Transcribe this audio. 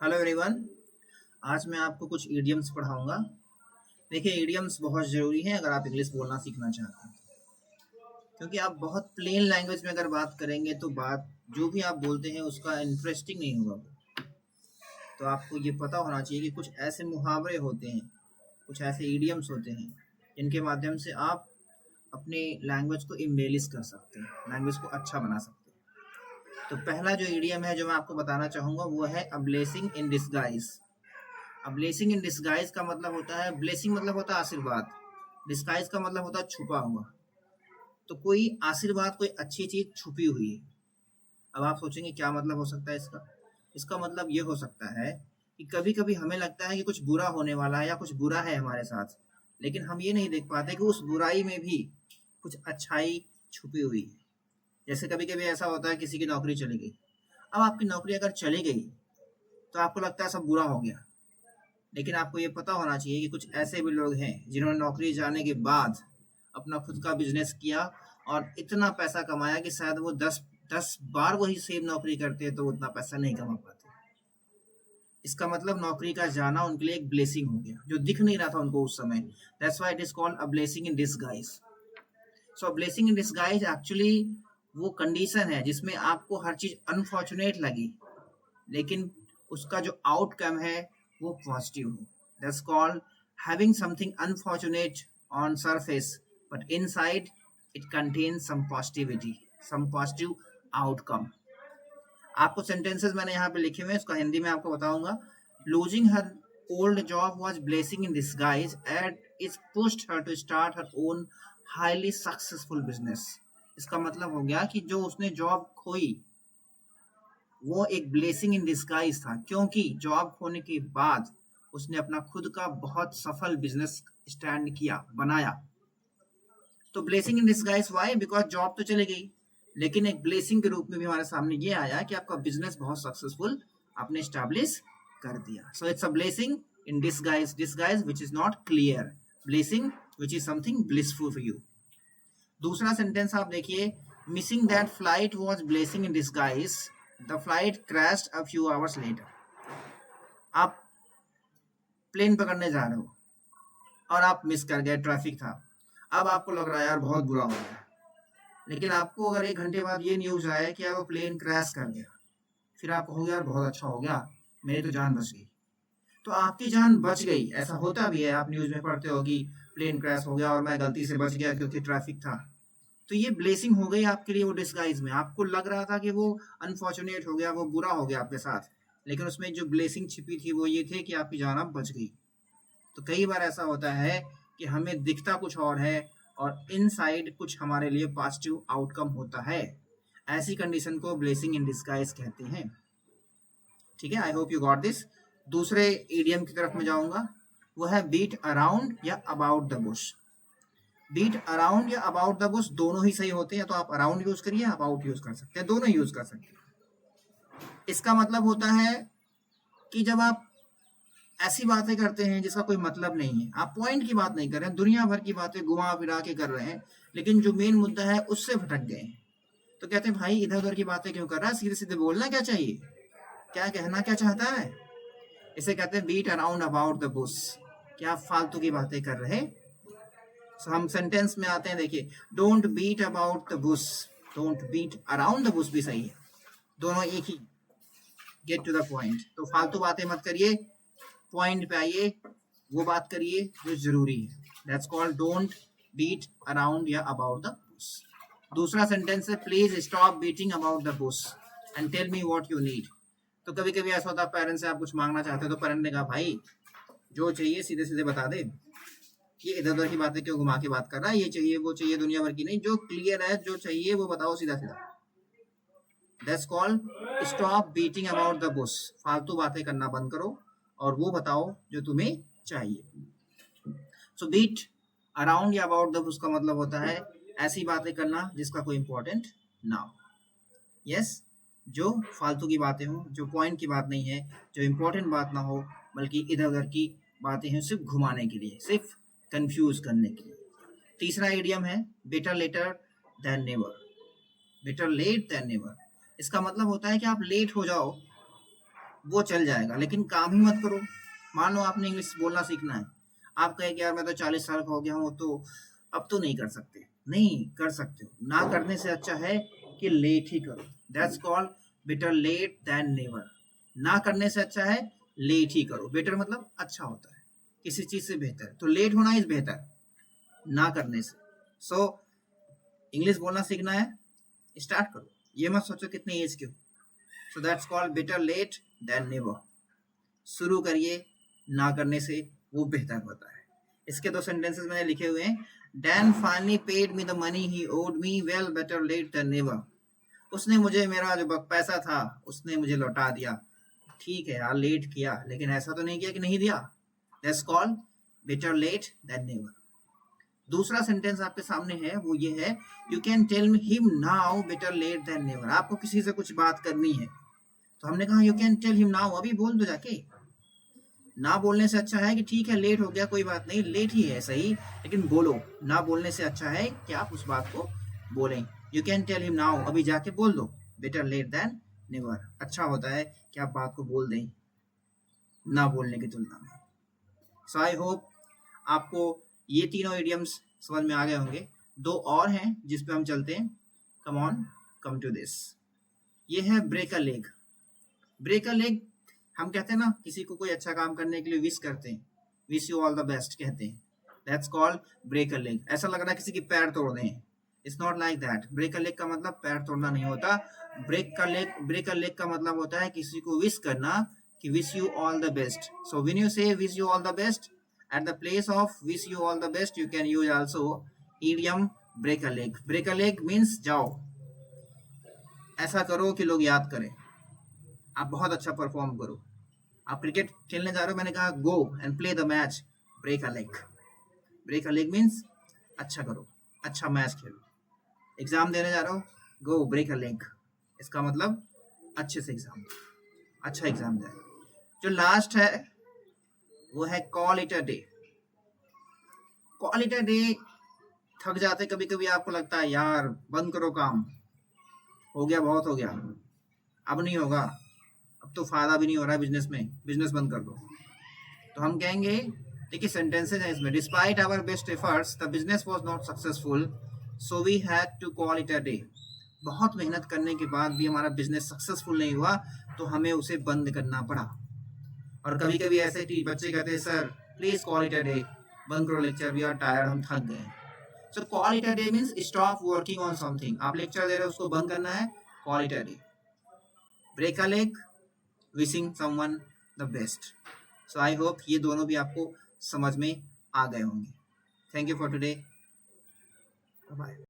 Hello everyone. आज मैं आपको कुछ इडियम्स पढ़ाऊंगा। देखिए, इडियम्स बहुत ज़रूरी हैं अगर आप इंग्लिश बोलना सीखना चाहते हैं, क्योंकि आप बहुत प्लेन लैंग्वेज में अगर बात करेंगे तो बात जो भी आप बोलते हैं उसका इंटरेस्टिंग नहीं होगा। तो आपको ये पता होना चाहिए कि कुछ ऐसे मुहावरे होते हैं, कुछ ऐसे इडियम्स होते हैं जिनके माध्यम से आप अपने लैंग्वेज को इम्बेलिश कर सकते हैं, लैंग्वेज को अच्छा बना सकते हैं। तो पहला जो इडियम है जो मैं आपको बताना चाहूँगा वो है अ ब्लेसिंग इन डिस्गाइज। अब ब्लेसिंग इन डिस्गाइज का मतलब होता है, ब्लेसिंग मतलब होता है आशीर्वाद, डिस्गाइज का मतलब होता है छुपा हुआ। तो कोई आशीर्वाद, कोई अच्छी चीज छुपी हुई है। अब आप सोचेंगे क्या मतलब हो सकता है इसका। इसका मतलब ये हो सकता है कि कभी कभी हमें लगता है कि कुछ बुरा होने वाला है या कुछ बुरा है हमारे साथ, लेकिन हम ये नहीं देख पाते कि उस बुराई में भी कुछ अच्छाई छुपी हुई है। जैसे कभी कभी ऐसा होता है किसी की नौकरी चली गई। अब आपकी नौकरी अगर चली गई तो आपको लगता है सब बुरा हो गया, लेकिन आपको ये पता होना चाहिए कि कुछ ऐसे भी लोग हैं जिन्होंने नौकरी जाने के बाद अपना खुद का बिजनेस किया और इतना पैसा कमाया कि शायद वो दस दस बार वही सेम नौकरी करते तो उतना पैसा नहीं कमा पाते। इसका मतलब नौकरी का जाना उनके लिए एक ब्लेसिंग हो गया जो दिख नहीं रहा था उनको उस समय। That's why it is called a blessing in disguise. So blessing in disguise actually वो कंडीशन है जिसमें आपको हर चीज अनफॉर्चुनेट लगी, लेकिन उसका जो आउटकम है वो पॉजिटिव हो। That's called having something unfortunate on surface but inside it contains some positivity, some positive outcome. आपको सेंटेंसेस मैंने यहाँ पे लिखे हुए हैं, इसका हिंदी में आपको बताऊंगा। Losing her old job was blessing in disguise and it pushed her to start her own highly successful business. इसका मतलब हो गया कि जो उसने जॉब खोई वो एक ब्लेसिंग इन डिस्गाइज था, क्योंकि जॉब खोने के बाद उसने अपना खुद का बहुत सफल बिजनेस स्टैंड किया, बनाया। तो blessing in disguise why, because job तो चली गई, लेकिन एक ब्लेसिंग के रूप में भी हमारे सामने ये आया कि आपका बिजनेस बहुत सक्सेसफुल आपने स्टैब्लिश कर दिया। So it's a blessing in disguise, disguise which is not clear, blessing which is something blissful for you. दूसरा सेंटेंस आप देखिए, missing that flight was blessing in disguise, the flight crashed a few hours later. आप plane पकड़ने जा रहे हो और आप मिस कर गए, ट्रैफिक था। अब आपको लग रहा है यार बहुत बुरा हो गया, लेकिन आपको अगर 1 घंटे बाद ये न्यूज आया कि यार वो प्लेन क्रैश कर गया, फिर आप कहोगे यार बहुत अच्छा हो गया, मेरी तो जान बच गई। तो आपकी जान बच गई, ऐसा होता भी है, आप न्यूज में पढ़ते हो कि प्लेन क्रैश हो गया और मैं गलती से बच गया क्योंकि ट्रैफिक था। तो ये ब्लेसिंग हो गई आपके लिए वो डिस्गाइज में। आपको लग रहा था कि वो अनफॉर्चुनेट हो गया, वो बुरा हो गया आपके साथ, लेकिन उसमें जो ब्लेसिंग छिपी थी वो ये थे कि आपकी जान अब बच गई। तो कई बार ऐसा होता है कि हमें दिखता कुछ और है और इनसाइड कुछ हमारे लिए पॉजिटिव आउटकम होता है। ऐसी कंडीशन को ब्लेसिंग इन डिस्गाइज कहते हैं। ठीक है, I hope you got this. दूसरे ईडियम की तरफ में जाऊंगा, वो है बीट अराउंड या about the bush. Beat around या अबाउट द बुश दोनों ही सही होते हैं, तो आप अराउंड यूज करिए, अबाउट यूज कर सकते हैं, दोनों यूज कर सकते हैं। इसका मतलब होता है कि जब आप ऐसी बातें करते हैं जिसका कोई मतलब नहीं है, आप पॉइंट की बात नहीं कर रहे हैं, दुनिया भर की बातें घुमा फिरा के कर रहे हैं, लेकिन जो मेन मुद्दा है उससे भटक गए हैं। तो कहते हैं भाई इधर उधर की बातें क्यों कर रहा है, सीधे सीधे बोलना क्या चाहिए, क्या कहना क्या चाहता है। इसे कहते हैं beat around about the bush, क्या फालतू की बातें कर रहे। So, हम सेंटेंस में आते हैं, देखिए, don't beat about the bush, don't beat around the bush भी सही है, दोनों एक ही, गेट टू द पॉइंट। तो फालतू बातें मत करिए, पॉइंट पे आइए, वो बात करिए जो जरूरी है। That's called don't beat around या अबाउट द बुश। दूसरा सेंटेंस है please stop beating about the bush and tell me what you need. तो कभी कभी ऐसा होता है पेरेंट्स से आप कुछ मांगना चाहते हो तो पेरेंट ने कहा भाई जो चाहिए सीधे सीधे बता दे, ये इधर उधर की बातें क्यों घुमा के बात कर रहा है, ये चाहिए वो चाहिए दुनिया भर की नहीं, जो क्लियर है जो चाहिए वो बताओ सीधा सीधा। That's called stop beating about the Bush, फालतू बातें करना बंद करो और वो बताओ जो तुम्हें चाहिए। सो बीट अराउंड या अबाउट द बुश का मतलब होता है ऐसी बातें करना जिसका कोई इंपॉर्टेंट ना हो। यस, जो फालतू की बातें हो, जो पॉइंट की बात नहीं है, जो इंपॉर्टेंट बात ना हो, बल्कि इधर उधर की बातें हैं सिर्फ घुमाने के लिए, सिर्फ कंफ्यूज करने के लिए। तीसरा इडियम है better later than never, better late than never. इसका मतलब होता है कि आप लेट हो जाओ वो चल जाएगा, लेकिन काम ही मत करो। मान लो आपने इंग्लिश बोलना सीखना है, आप कहे कि यार मैं तो 40 साल का हो गया हूँ, तो अब तो नहीं कर सकते। नहीं कर सकते हो। ना करने से अच्छा है कि लेट ही करो। That's called better late than never. ना करने से अच्छा है लेट ही करो। बेटर मतलब अच्छा होता है, किसी चीज से बेहतर। तो लेट होना इज बेहतर ना करने से। सो इंग्लिश बोलना सीखना है, स्टार्ट करो। ये मत सोचो कितनी एज के हो। So that's called better late than never. शुरू करिए, ना करने से वो बेहतर होता है। इसके दो सेंटेंसेस मैंने लिखे हुए हैं। Dan finally paid me the money he owed me, well better late than never. उसने मुझे मेरा जो पैसा था उसने मुझे लौटा दिया। ठीक है यार, लेट किया, लेकिन ऐसा तो नहीं किया कि नहीं दिया। That's called better late than never. दूसरा सेंटेंस आपके सामने है, वो ये है, you can tell him now better late than never. आपको किसी से कुछ बात करनी है, तो हमने कहा you can tell him now, अभी बोल दो जाके। ना बोलने से अच्छा है कि ठीक है लेट हो गया, कोई बात नहीं, लेट ही है सही, लेकिन बोलो। ना बोलने से अच्छा है कि आप उस बात को बोलें। You can tell him now, अभी जाके बोल दो। बेटर लेट देन नेवर, अच्छा होता है कि आप बात को बोल दें ना बोलने की तुलना में। सो आई होप आपको ये तीनों इडियम्स समझ में आ गए होंगे। दो और हैं जिस पे हम चलते हैं। Come on, come to this. ये है break a leg. Break a leg, हम कहते हैं ना किसी को कोई अच्छा काम करने के लिए विश करते हैं, wish you all the best कहते हैं। That's called break a leg. ऐसा लग रहा है किसी की पैर तोड़ दें। It's not like that. Break a leg का मतलब पैर तोड़ना नहीं होता। ब्रेक अ लेग का मतलब होता है किसी को विश करना कि wish you all the best. So when you say wish you all the best, at the place of wish you all the best, you can use also idiom break a leg. break a leg means जाओ, ऐसा करो कि लोग याद करें, आप बहुत अच्छा परफॉर्म करो। आप क्रिकेट खेलने जा रहे हो, मैंने कहा go and play the match, break a leg. Break a leg means अच्छा करो, अच्छा मैच खेलो। एग्जाम देने जा रहे हो, गो ब्रेक अ लेग, इसका मतलब अच्छे से एग्जाम, अच्छा एग्जाम जाए। जो लास्ट है वो है call it a day. Call it a day, थक जाते कभी कभी, आपको लगता है यार बंद करो काम, हो गया बहुत हो गया, अब नहीं होगा, अब तो फायदा भी नहीं हो रहा है बिजनेस में, बिजनेस बंद कर दो। तो हम कहेंगे, देखिए सेंटेंसेस हैं इसमें, despite our best efforts the business was not successful, so we had to call it a day. बहुत मेहनत करने के बाद भी हमारा बिजनेस सक्सेसफुल नहीं हुआ, तो हमें उसे बंद करना पड़ा। और कभी कभी ऐसे बच्चे कहते हैं sir please call it a day, बंद करो लेक्चर, वी आर टायर्ड, हम थक गए। So call it a day means stop working on something. आप लेक्चर दे रहे हो, उसको बंद करना है, call it a day. Break a leg, wishing someone the best. So I hope ये दोनों भी आपको समझ में आ गए होंगे। Thank you for today, bye.